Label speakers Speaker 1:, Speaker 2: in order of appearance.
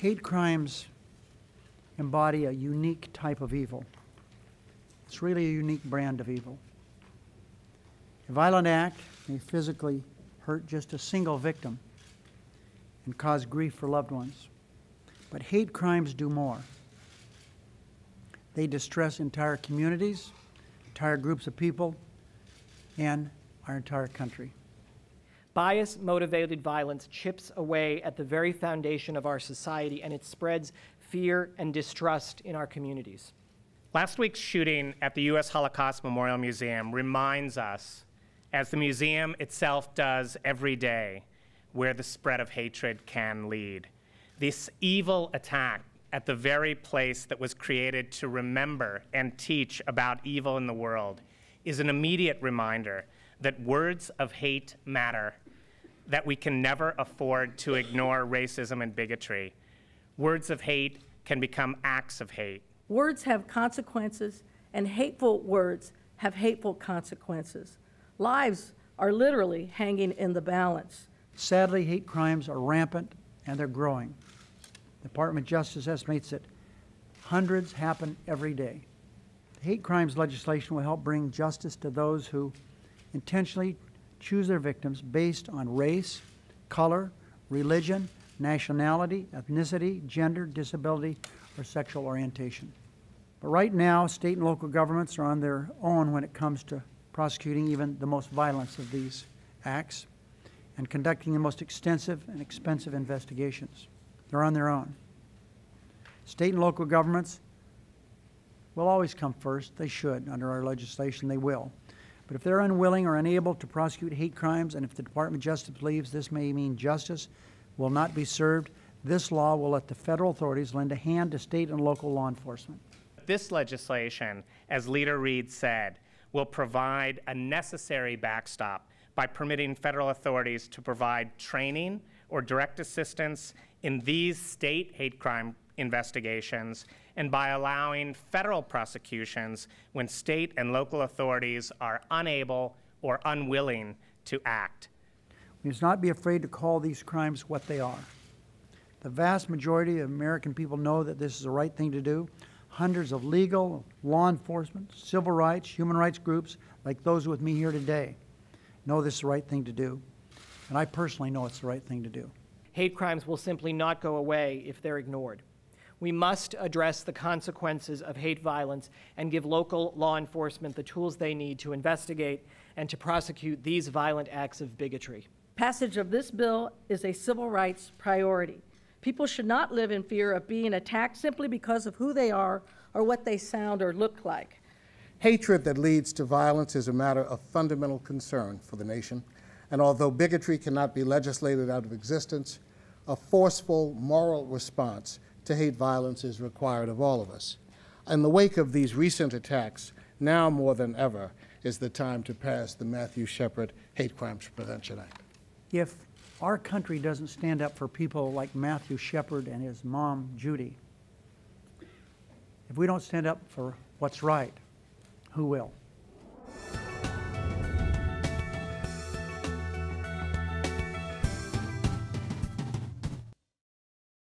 Speaker 1: hate crimes embody a unique type of evil. It's really a unique brand of evil. A violent act may physically hurt just a single victim and cause grief for loved ones. But hate crimes do more. They distress entire communities, entire groups of people, and our entire country.
Speaker 2: Bias-motivated violence chips away at the very foundation of our society, and it spreads fear and distrust in our communities.
Speaker 3: Last week's shooting at the U.S. Holocaust Memorial Museum reminds us, as the museum itself does every day, where the spread of hatred can lead. This evil attack at the very place that was created to remember and teach about evil in the world is an immediate reminder that words of hate matter, that we can never afford to ignore racism and bigotry. Words of hate can become acts of hate.
Speaker 4: Words have consequences, and hateful words have hateful consequences. Lives are literally hanging in the balance.
Speaker 1: Sadly, hate crimes are rampant and they're growing. The Department of Justice estimates that hundreds happen every day. The hate crimes legislation will help bring justice to those who intentionally choose their victims based on race, color, religion, nationality, ethnicity, gender, disability, or sexual orientation. But right now, state and local governments are on their own when it comes to prosecuting even the most violent of these acts and conducting the most extensive and expensive investigations. They're on their own. State and local governments will always come first. They should. Under our legislation, they will. But if they're unwilling or unable to prosecute hate crimes, and if the Department of Justice believes this may mean justice will not be served, this law will let the federal authorities lend a hand to state and local law enforcement.
Speaker 3: This legislation, as Leader Reid said, will provide a necessary backstop by permitting federal authorities to provide training or direct assistance in these state hate crime investigations, and by allowing federal prosecutions when state and local authorities are unable or unwilling to act.
Speaker 1: We must not be afraid to call these crimes what they are. The vast majority of American people know that this is the right thing to do. Hundreds of legal, law enforcement, civil rights, human rights groups, like those with me here today, know this is the right thing to do. And I personally know it's the right thing to do.
Speaker 2: Hate crimes will simply not go away if they're ignored. We must address the consequences of hate violence and give local law enforcement the tools they need to investigate and to prosecute these violent acts of bigotry.
Speaker 4: Passage of this bill is a civil rights priority. People should not live in fear of being attacked simply because of who they are or what they sound or look like.
Speaker 5: Hatred that leads to violence is a matter of fundamental concern for the nation, and although bigotry cannot be legislated out of existence, a forceful moral response to hate violence is required of all of us. In the wake of these recent attacks, now more than ever is the time to pass the Matthew Shepard Hate Crimes Prevention Act.
Speaker 1: If our country doesn't stand up for people like Matthew Shepard and his mom, Judy, if we don't stand up for what's right, who will?